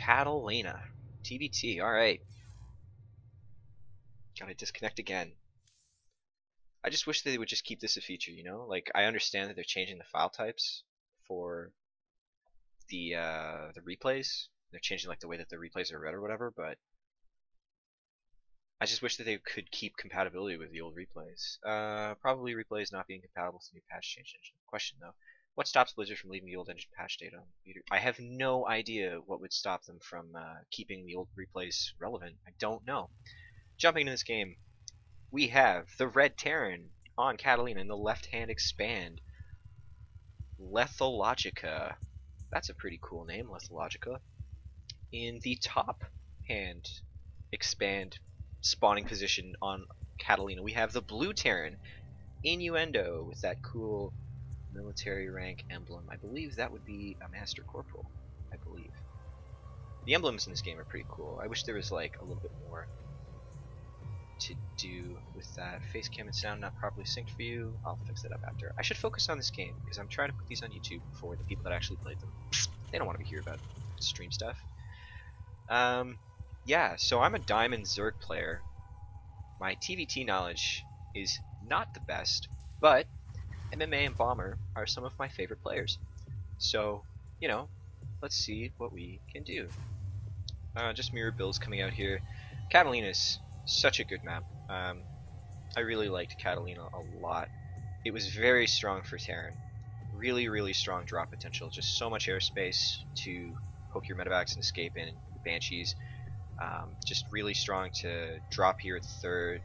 Catalina. TBT, alright. Gotta disconnect again. I just wish they would just keep this a feature, you know? Like, I understand that they're changing the file types for the replays. They're changing like the way that the replays are read or whatever, but I just wish that they could keep compatibility with the old replays. Probably replays not being compatible with the new patch change engine. Question though, what stops Blizzard from leaving the old engine patch data on the computer? I have no idea what would stop them from keeping the old replays relevant. I don't know. Jumping into this game, we have the Red Terran on Catalina in the left-hand expand. Lethologica. That's a pretty cool name, Lethologica. In the top hand expand spawning position on Catalina, we have the Blue Terran, Inyuendo, with that cool military rank emblem. I believe that would be a Master Corporal, I believe. The emblems in this game are pretty cool. I wish there was like a little bit more to do with that. Face cam and sound not properly synced for you. I'll fix that up after. I should focus on this game because I'm trying to put these on YouTube for the people that actually played them. They don't want to hear about stream stuff. Yeah, so I'm a Diamond Zerg player. My TVT knowledge is not the best, but MMA and Bomber are some of my favorite players. So, you know, let's see what we can do. Just mirror builds coming out here. Catalina's such a good map. I really liked Catalina a lot. It was very strong for Terran. Really, really strong drop potential. Just so much airspace to poke your medevacs and escape in. Banshees. Just really strong to drop here at the third,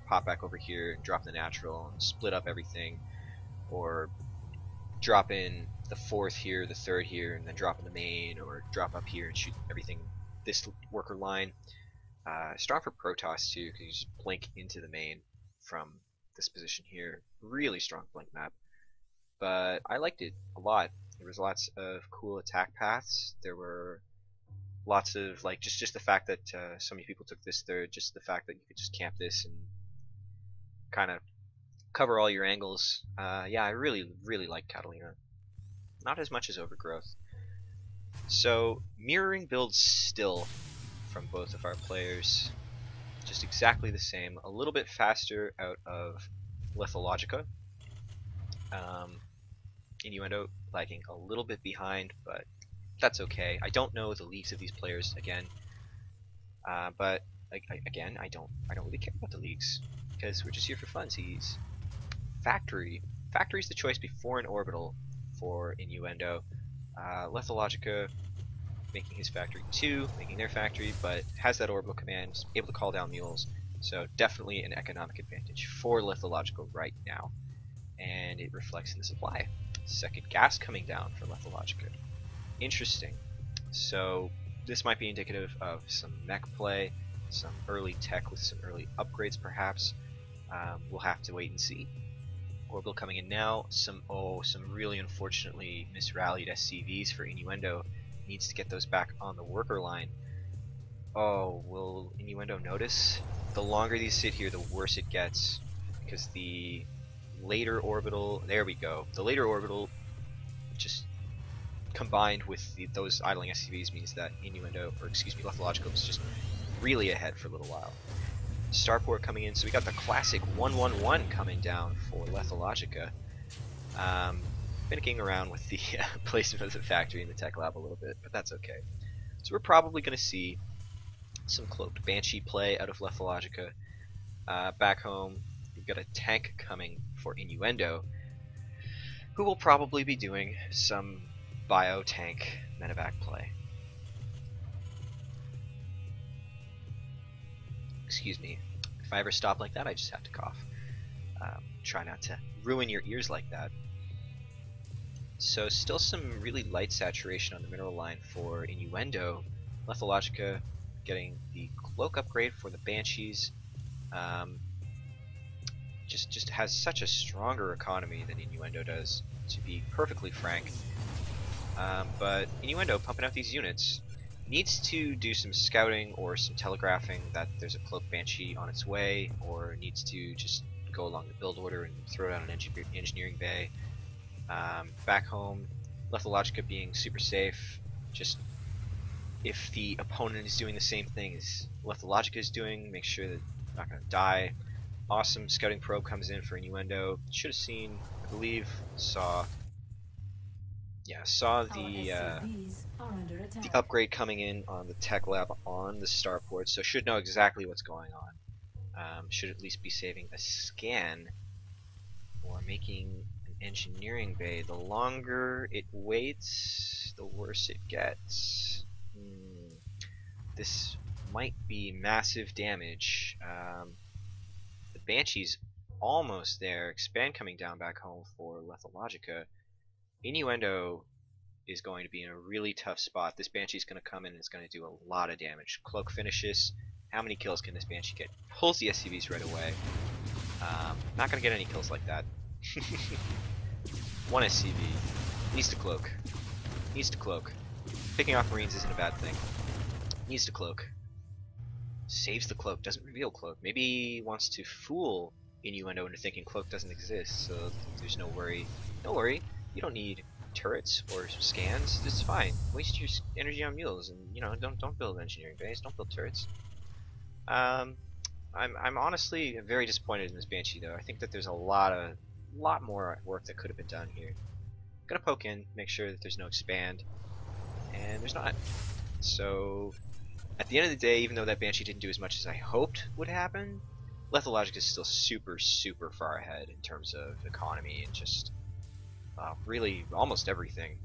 pop back over here, and drop the natural, and split up everything. Or drop in the fourth here, the third here, and then drop in the main, or drop up here and shoot everything this worker line. Strong for Protoss too, because you just blink into the main from this position here. Really strong blink map. But I liked it a lot. There was lots of cool attack paths. There were lots of like just the fact that so many people took this third, just the fact that you could just camp this and kind of cover all your angles. Yeah, I really like Catalina. Not as much as Overgrowth. So mirroring builds still from both of our players, just exactly the same. A little bit faster out of Lethologica. Inyuendo lagging a little bit behind, but that's okay. I don't know the leagues of these players again, but again, I don't really care about the leagues because we're just here for funsies. Factory is the choice before an orbital for Inyuendo. Lethologica making his factory 2, making their factory, but has that orbital command, able to call down mules, so definitely an economic advantage for Lethologica right now, and it reflects in the supply. Second gas coming down for Lethologica. Interesting. So this might be indicative of some mech play, some early tech with some early upgrades perhaps. We'll have to wait and see. Orbital coming in now. Some really unfortunately misrallied SCVs for Inyuendo. Needs to get those back on the worker line. Oh, will Inyuendo notice? The longer these sit here, the worse it gets, because the later orbital, there we go. The later orbital just combined with those idling SCVs means that Inyuendo, or excuse me, Lethologica was just really ahead for a little while. Starport coming in, so we got the classic 111 coming down for Lethologica. Finicking around with the placement of the factory in the tech lab a little bit, but that's okay. So we're probably going to see some cloaked Banshee play out of Lethologica. Back home, we've got a tank coming for Inyuendo, who will probably be doing some bio tank medevac play. Excuse me. If I ever stop like that, I just have to cough. Try not to ruin your ears like that. So still some really light saturation on the mineral line for Inyuendo. Lethologica getting the cloak upgrade for the Banshees. Just has such a stronger economy than Inyuendo does, to be perfectly frank. But Inyuendo pumping out these units needs to do some scouting or some telegraphing that there's a cloak Banshee on its way, or needs to just go along the build order and throw down an engineering bay. Back home, Lethologica being super safe, just if the opponent is doing the same thing as Lethologica is doing, make sure that they're not going to die. Awesome scouting probe comes in for Inyuendo. Should have seen, I believe, saw the upgrade coming in on the tech lab on the starport, so should know exactly what's going on. Should at least be saving a scan or making an engineering bay. The longer it waits, the worse it gets. This might be massive damage. The Banshee's almost there. Expand coming down back home for Lethologica. Inyuendo is going to be in a really tough spot. This Banshee's going to come in and it's going to do a lot of damage. Cloak finishes. How many kills can this Banshee get? Pulls the SCVs right away. Not going to get any kills like that. One SCV. Needs to cloak. Needs to cloak. Picking off Marines isn't a bad thing. Needs to cloak. Saves the cloak. Doesn't reveal cloak. Maybe he wants to fool Inyuendo into thinking cloak doesn't exist, so there's no worry. No worry. You don't need turrets or scans. It's fine. Waste your energy on mules, and don't build engineering base. Don't build turrets. I'm honestly very disappointed in this Banshee though. I think that there's a lot more work that could have been done here. Gonna poke in, make sure that there's no expand, and there's not. So at the end of the day, even though that Banshee didn't do as much as I hoped would happen, Lethologica is still super far ahead in terms of economy and just really almost everything.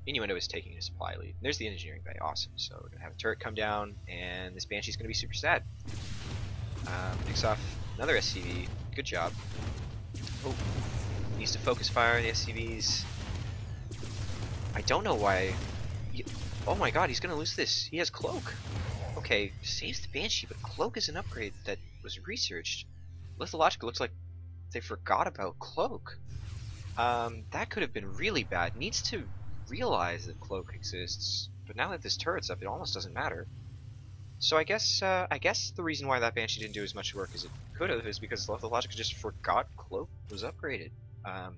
Inyuendo is taking a supply lead. There's the engineering bay, awesome. So we're gonna have a turret come down, and this Banshee's gonna be super sad. Picks off another SCV. Good job. Oh, needs to focus fire on the SCVs. I don't know why. Oh my god, he's gonna lose this. He has cloak. Okay, saves the Banshee, but cloak is an upgrade that was researched. Lethologica looks like they forgot about cloak. That could have been really bad. Needs to realize that cloak exists, but now that this turret's up, it almost doesn't matter. So I guess the reason why that Banshee didn't do as much work as it could have is because Lethologica just forgot cloak was upgraded.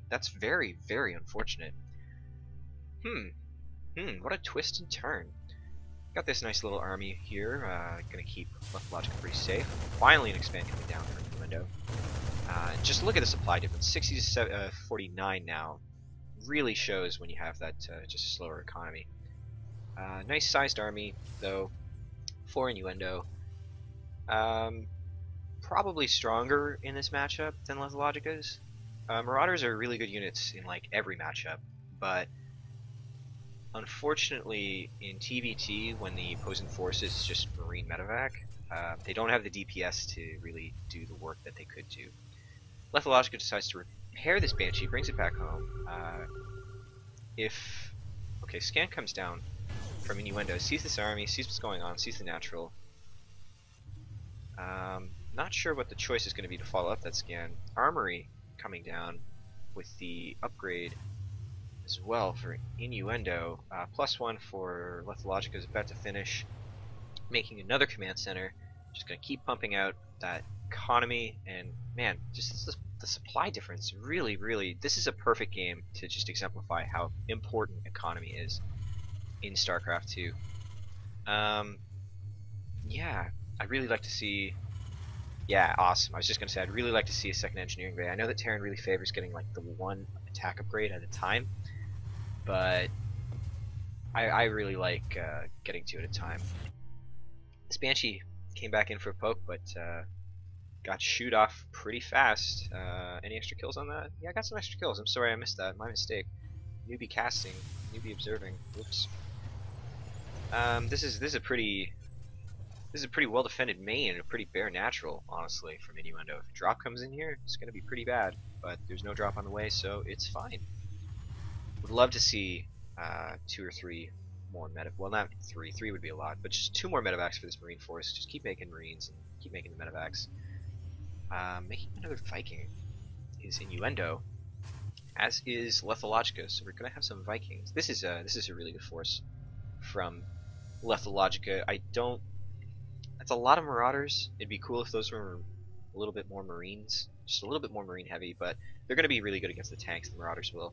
That's very unfortunate. What a twist and turn. Got this nice little army here. Gonna keep Lethologica pretty safe. Finally, an expand coming down from Inyuendo. Just look at the supply difference. 60 to 49 now. Really shows when you have that just a slower economy. Nice sized army though for Inyuendo. Probably stronger in this matchup than Lethologica's. Marauders are really good units in like every matchup, but unfortunately in TVT, when the opposing force is just Marine medevac, they don't have the DPS to really do the work that they could do. Lethologica decides to repair this Banshee, brings it back home. Okay, scan comes down from Inyuendo, sees this army, sees what's going on, sees the natural. Not sure what the choice is going to be to follow up that scan. Armory coming down with the upgrade as well for Inyuendo. +1 for Lethologica is about to finish, making another command center. Just going to keep pumping out that economy, and man, just the supply difference really, this is a perfect game to just exemplify how important economy is in StarCraft 2. Yeah, I'd really like to see. Yeah, awesome. I was just gonna say I'd really like to see a second engineering bay. I know that Terran really favors getting like the one attack upgrade at a time, but I really like getting two at a time. This Banshee came back in for a poke, but got shoot off pretty fast. Any extra kills on that? Yeah, I got some extra kills. I'm sorry I missed that. My mistake. Newbie casting, newbie observing. Whoops. This is a pretty well defended main and a pretty bare natural, honestly, from Inyuendo. If a drop comes in here, it's gonna be pretty bad, but there's no drop on the way, so it's fine. Would love to see 2 or 3 more meta. Well, not 3. 3 would be a lot, but just 2 more medevacs for this Marine force. Just keep making Marines and keep making the medevacs. Making another Viking is Inyuendo, as is Lethologica. So we're gonna have some Vikings. This is a really good force from Lethologica. That's a lot of Marauders. It'd be cool if those were a little bit more Marines, just a little bit more Marine heavy, but they're gonna be really good against the tanks. The Marauders will,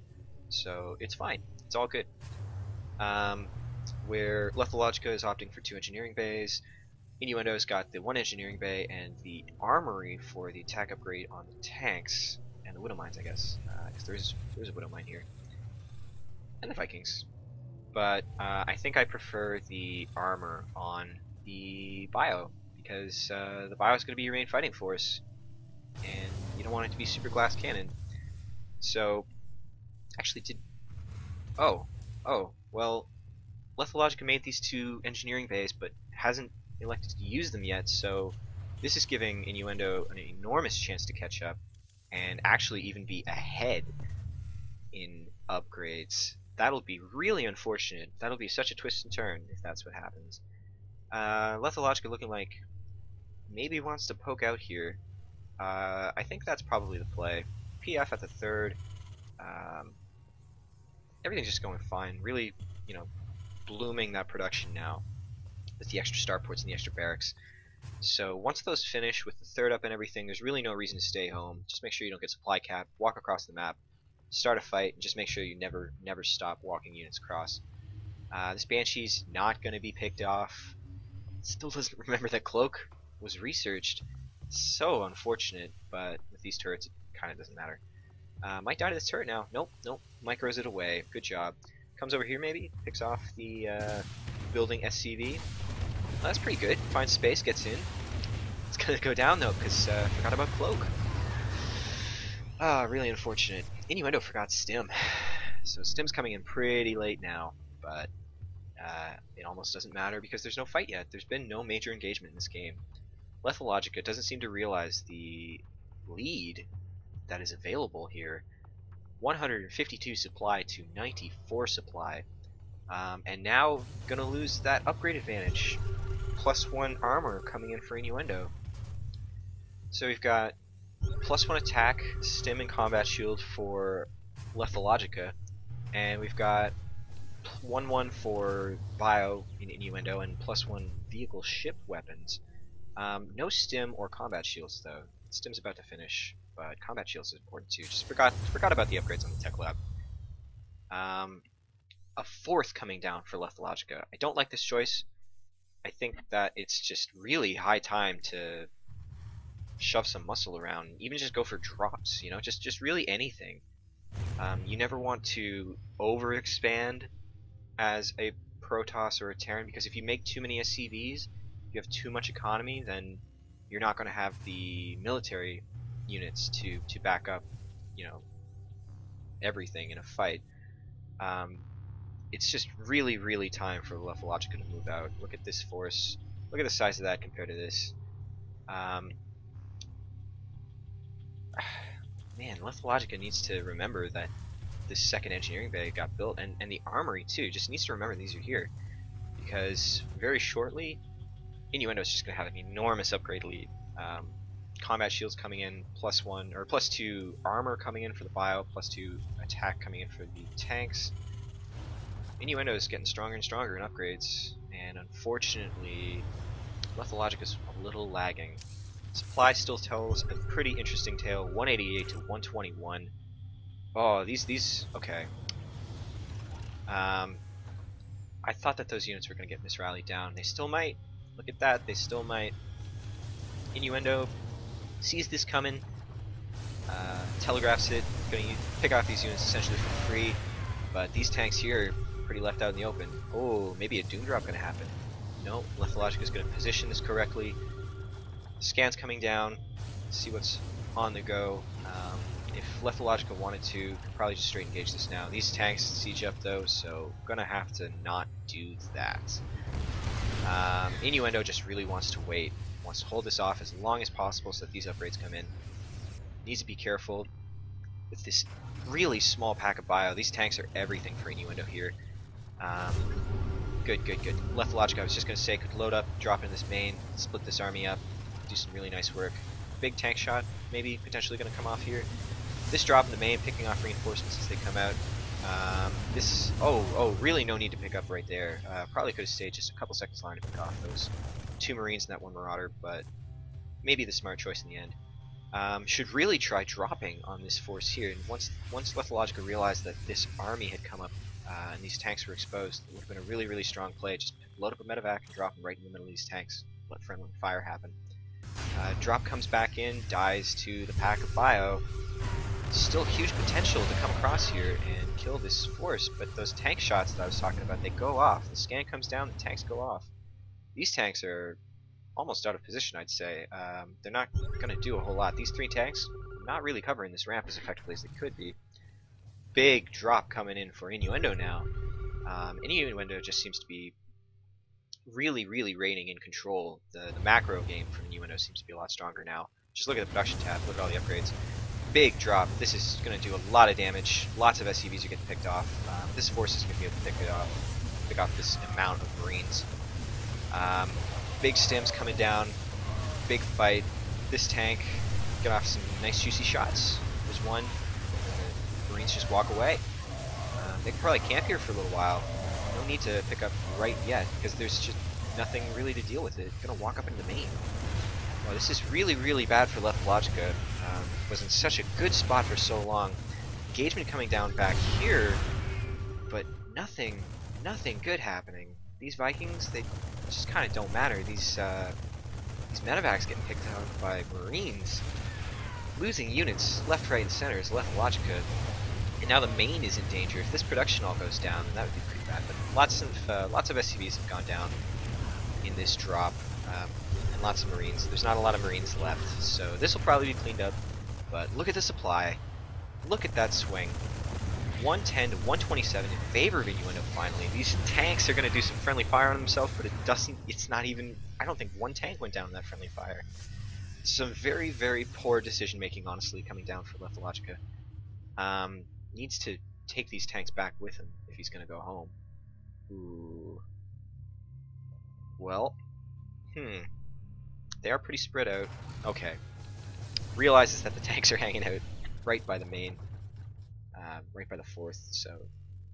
so it's fine. It's all good. where Lethologica is opting for 2 engineering bays. Inyuendo's got the 1 engineering bay and the armory for the attack upgrade on the tanks and the widow mines, I guess, because there's a widow mine here, and the Vikings. But I think I prefer the armor on the bio because the bio is going to be your main fighting force, and you don't want it to be super glass cannon. So, actually, oh, well, Lethologica made these 2 engineering bays, but hasn't elected to use them yet, so this is giving Inyuendo an enormous chance to catch up and actually even be ahead in upgrades. That'll be really unfortunate. That'll be such a twist and turn if that's what happens. Lethologica looking like maybe wants to poke out here. I think that's probably the play. PF at the 3rd. Everything's just going fine. Really, you know, blooming that production now with the extra starports and the extra barracks. So once those finish with the 3rd up and everything, there's really no reason to stay home. Just make sure you don't get supply cap, walk across the map, start a fight, and just make sure you never stop walking units across. This Banshee's not going to be picked off. Still doesn't remember that Cloak was researched. So unfortunate, but with these turrets it kind of doesn't matter. Might die to this turret now. Nope. Micros it away. Good job. Comes over here maybe, picks off the building SCV. Well, that's pretty good. Finds space, gets in. It's gonna go down though, because forgot about Cloak. Ah, really unfortunate. Inyuendo forgot Stim. So Stim's coming in pretty late now, but it almost doesn't matter because there's no fight yet. There's been no major engagement in this game. Lethologica doesn't seem to realize the lead that is available here. 152 supply to 94 supply. And now gonna lose that upgrade advantage. +1 armor coming in for Inyuendo. So we've got +1 attack, stim and combat shield for Lethologica, and we've got 1/1 for bio in Inyuendo and +1 vehicle ship weapons. No stim or combat shields though. Stim's about to finish, but combat shields is important too. Just forgot about the upgrades on the tech lab. A 4th coming down for Lethologica. I don't like this choice. I think that it's just really high time to shove some muscle around, even just go for drops, you know, just really anything. You never want to overexpand as a Protoss or a Terran, because if you make too many SCVs, you have too much economy, then you're not going to have the military units to back up, you know, everything in a fight. It's just really time for Lethologica to move out. Look at this force. Look at the size of that compared to this. Man, Lethologica needs to remember that this 2nd engineering bay got built, and the armory too. Just needs to remember these are here, because very shortly, Inyuendo is just going to have an enormous upgrade lead. Combat shields coming in +1 or +2 armor coming in for the bio, +2 attack coming in for the tanks. Inyuendo is getting stronger and stronger in upgrades, and unfortunately, Lethologica's a little lagging. Supply still tells a pretty interesting tale, 188 to 121. Oh, these okay. I thought that those units were going to get misrallied down. They still might. Look at that, they still might. Inyuendo sees this coming, telegraphs it, going to pick off these units essentially for free, but these tanks here are pretty left out in the open. Oh, maybe a doom drop going to happen. No, Lethologica is going to position this correctly. Scans coming down, see what's on the go. If Lethologica wanted to, could probably just straight engage this now. These tanks siege up though, so gonna have to not do that. Inyuendo just really wants to wait, wants to hold this off as long as possible so that these upgrades come in. Needs to be careful with this really small pack of bio. These tanks are everything for Inyuendo here. Good. Lethologica, I was just gonna say, could load up, drop in this main, split this army up, do some really nice work. Big tank shot, maybe potentially going to come off here. This drop in the main, picking off reinforcements as they come out. Really no need to pick up right there. Probably could have stayed just a couple seconds longer to pick off those 2 Marines and that 1 Marauder, but maybe the smart choice in the end. Should really try dropping on this force here. And once Lethologica realized that this army had come up and these tanks were exposed, it would have been a really, really strong play. Just load up a medevac and drop them right in the middle of these tanks. Let friendly fire happen. Drop comes back in, dies to the pack of bio. Still huge potential to come across here and kill this force, but those tank shots that I was talking about, they go off. The scan comes down, the tanks go off. These tanks are almost out of position, I'd say. They're not going to do a whole lot. These 3 tanks, not really covering this ramp as effectively as they could be. Big drop coming in for Inyuendo now. Inyuendo just seems to be really, really reigning in control. The macro game from Inyuendo seems to be a lot stronger now. Just look at the production tab, look at all the upgrades. Big drop. This is going to do a lot of damage. Lots of SCVs are getting picked off. This force is going to be able to pick off this amount of Marines. Big stims coming down. Big fight. This tank get off some nice juicy shots. There's one. The Marines just walk away. They can probably camp here for a little while. No need to pick up right yet because there's just nothing really to deal with it. Gonna walk up into the main. Well, this is really, really bad for Lethologica. Was in such a good spot for so long. Engagement coming down back here, but nothing good happening. These Vikings, they just kind of don't matter. These medevacs getting picked out by Marines. Losing units left, right, and center is Lethologica. And now the main is in danger. If this production all goes down, then that would be pretty bad. But lots of SCVs have gone down in this drop. And lots of Marines. There's not a lot of Marines left, so this will probably be cleaned up. But look at the supply. Look at that swing. 110 to 127 in favor of Inyuendo finally. These tanks are going to do some friendly fire on themselves, but it's not even, I don't think one tank went down in that friendly fire. Some very, very poor decision making, honestly, coming down for Lethologica. Needs to take these tanks back with him if he's going to go home. Ooh. Well, they are pretty spread out. Okay. Realizes that the tanks are hanging out right by the main, right by the 4th, so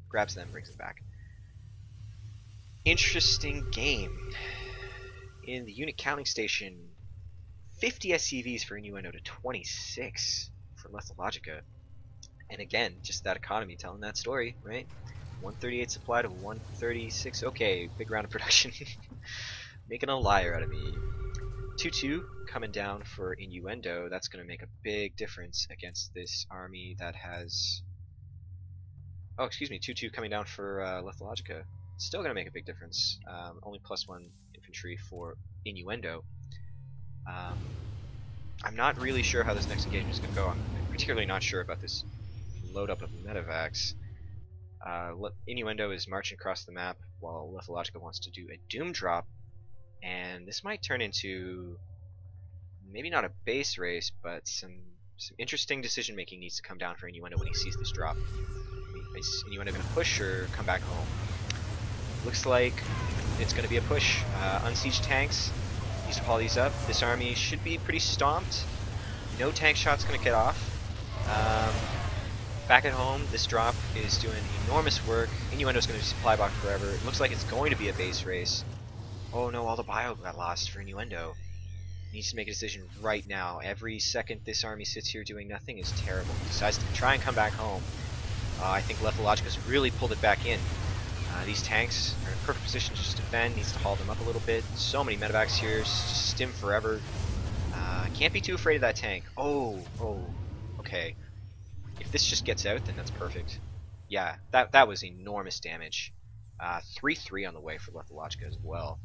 grabs them, brings them back. Interesting game. In the unit counting station, 50 SCVs for Inyuendo to 26 for Lethologica. And again, just that economy telling that story, right? 138 supply to 136. Okay, big round of production. Making a liar out of me. 2-2 coming down for Inyuendo. That's going to make a big difference against this army that has... Oh, excuse me, 2-2 coming down for Lethologica. Still going to make a big difference. Only +1 infantry for Inyuendo. I'm not really sure how this next engagement is going to go. I'm particularly not sure about this load up of medevacs. Inyuendo is marching across the map while Lethologica wants to do a doom drop. And this might turn into maybe not a base race, but some interesting decision making needs to come down for Inyuendo when he sees this drop. Is Inyuendo going to push or come back home? Looks like it's going to be a push. Unsieged tanks. Needs to haul these up. This army should be pretty stomped. No tank shots going to get off. Back at home, this drop is doing enormous work. Inyuendo's going to supply block forever. It looks like it's going to be a base race. Oh no, all the bio got lost for Inyuendo. Needs to make a decision right now. Every second this army sits here doing nothing is terrible. He decides to try and come back home. I think Lethologica's really pulled it back in. These tanks are in perfect position to just defend. Needs to haul them up a little bit. So many medevacs here. Just stim forever. Can't be too afraid of that tank. Oh, okay. If this just gets out, then that's perfect. Yeah, that was enormous damage. 3-3 on the way for Lethologica as well.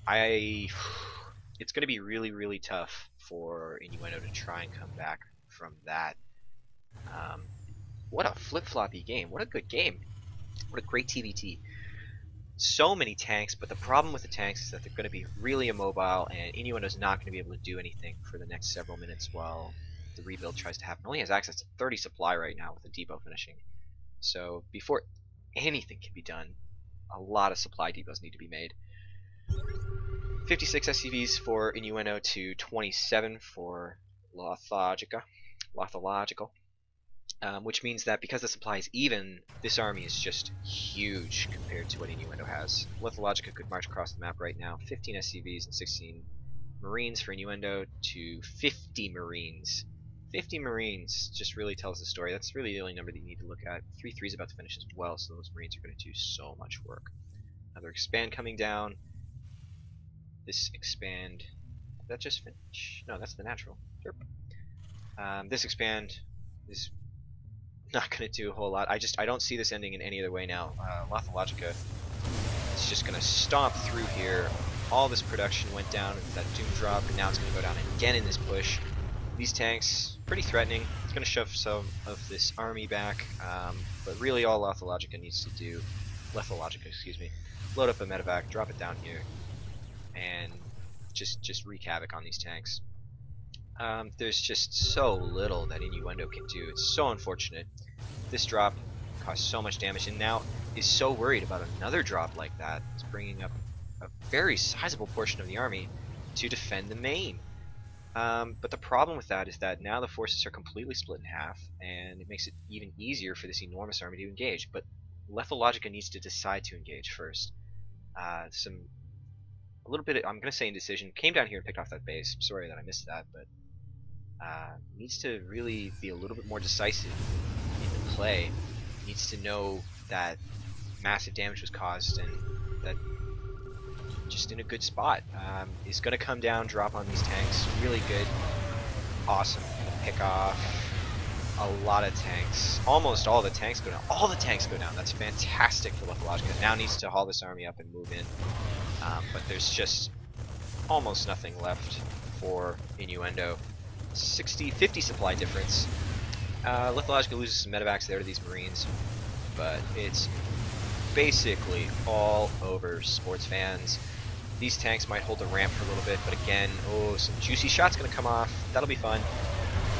It's going to be really, really tough for Inyuendo to try and come back from that. What a flip-floppy game. What a good game. What a great TVT. So many tanks, but the problem with the tanks is that they're going to be really immobile, and Inyuendo's not going to be able to do anything for the next several minutes while the rebuild tries to happen. Only has access to 30 supply right now with the depot finishing. So before anything can be done, a lot of supply depots need to be made. 56 SCVs for Inyuendo to 27 for Lethological. Which means that because the supply is even, this army is just huge compared to what Inyuendo has. Lethologica could march across the map right now. 15 SCVs and 16 Marines for Inyuendo to 50 Marines 50 Marines just really tells the story. That's really the only number that you need to look at. 3-3 is about to finish as well, so those Marines are going to do so much work. Another expand coming down. This expand, did that just finish? No, that's the natural. This expand is not going to do a whole lot. I don't see this ending in any other way now. Lethologica is just going to stomp through here. All this production went down with that Doom drop, and now it's going to go down again in this push. These tanks, pretty threatening. It's going to shove some of this army back, but really all Lethologica needs to do, excuse me, load up a medevac, drop it down here, and just wreak havoc on these tanks. There's just so little that Inyuendo can do. It's so unfortunate. This drop caused so much damage, and now is so worried about another drop like that. It's bringing up a very sizable portion of the army to defend the main. But the problem with that is that now the forces are completely split in half, and it makes it even easier for this enormous army to engage. But Lethologica needs to decide to engage first. A little bit, I'm going to say indecision. Came down here and picked off that base. I'm sorry that I missed that, but needs to really be a little bit more decisive in the play. Needs to know that massive damage was caused and that just in a good spot. Is going to come down, drop on these tanks. Really good. Awesome. Pick off a lot of tanks. Almost all the tanks go down. All the tanks go down. That's fantastic for Lethologica. Now needs to haul this army up and move in. But there's just almost nothing left for Inyuendo. 50 supply difference. Lethologica loses some medevacs there to these Marines, but it's basically all over, sports fans. These tanks might hold the ramp for a little bit, but again, oh, some juicy shots gonna come off. That'll be fun.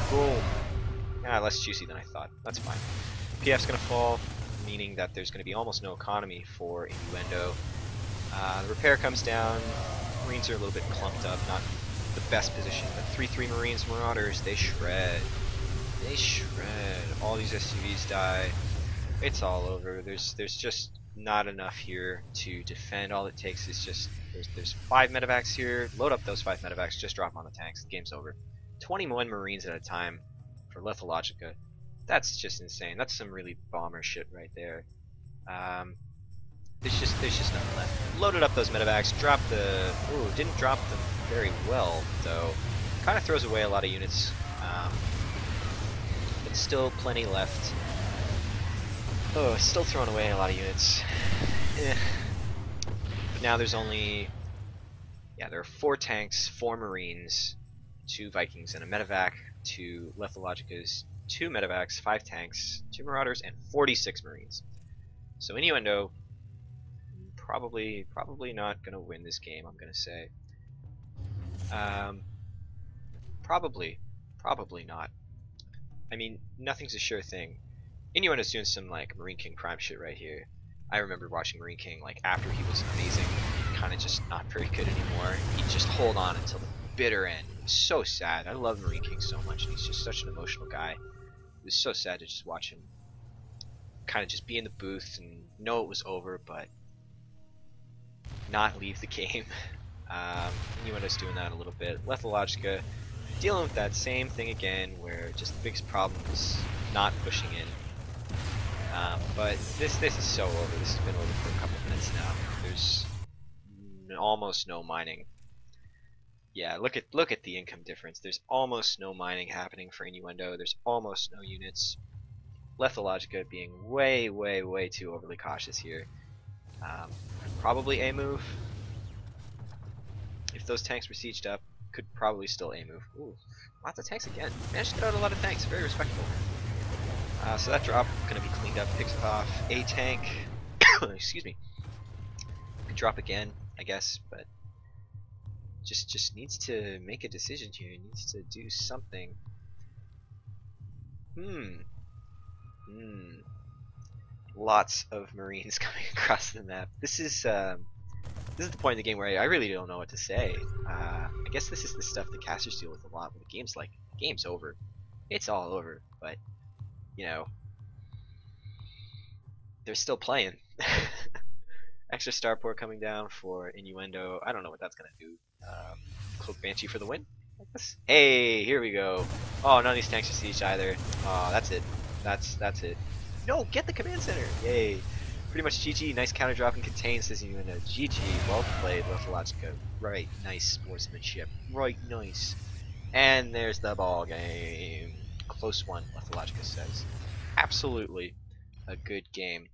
Boom. Less juicy than I thought. That's fine. PF's gonna fall, meaning that there's gonna be almost no economy for Inyuendo. The repair comes down. Marines are a little bit clumped up, not the best position, but 3-3 Marines, Marauders, they shred. They shred. All these SUVs die. It's all over. There's just not enough here to defend. All it takes is just there's 5 medevacs here. Load up those 5 medevacs. Just drop them on the tanks. The game's over. 21 Marines at a time for Lethologica. That's just insane. That's some really bomber shit right there. There's just nothing left. Loaded up those medevacs. Dropped the. Ooh, didn't drop them very well though. Kind of throws away a lot of units. But still plenty left. Oh, still throwing away a lot of units. But now there's only, there are 4 tanks, 4 Marines, 2 Vikings, and a medevac. To Lethologica's 2 medevacs, 5 tanks, 2 Marauders, and 46 Marines. So Inyuendo probably not gonna win this game. I'm gonna say. Probably not. I mean, nothing's a sure thing. Inyuendo's doing some like Marine King prime shit right here. I remember watching Marine King like after he was amazing, kind of just not very good anymore. He'd just hold on until the bitter end. It's so sad. I love Marine King so much, and he's just such an emotional guy. It was so sad to just watch him kind of just be in the booth and know it was over, but not leave the game. Inyuendo's doing that a little bit. Lethologica dealing with that same thing again, where just the biggest problem is not pushing in. But this is so over. This has been over for a couple minutes now. There's almost no mining. Yeah, look at the income difference. There's almost no mining happening for Inyuendo. There's almost no units. Lethologica being way too overly cautious here. Probably a move. If those tanks were sieged up, could probably still a move. Ooh, lots of tanks again. Managed to get out a lot of tanks. Very respectable. So that drop gonna be cleaned up. Picks off a tank. Excuse me. Could drop again, I guess, but just needs to make a decision here. Needs to do something. Lots of Marines coming across the map. This is the point in the game where I really don't know what to say. I guess this is the stuff that casters deal with a lot when the game's like, game's over. It's all over, but you know, they're still playing. Extra starport coming down for Inyuendo. I don't know what that's gonna do. Cloak Banshee for the win. Hey, here we go. Oh, none of these tanks are siege either. Oh, that's it. That's it. No, get the command center. Yay. Pretty much GG. Nice counter drop and contain, says Inyuendo. GG. Well played, Lethologica. Right, nice sportsmanship. Right, nice. And there's the ball game. Close one, Lethologica says. Absolutely a good game.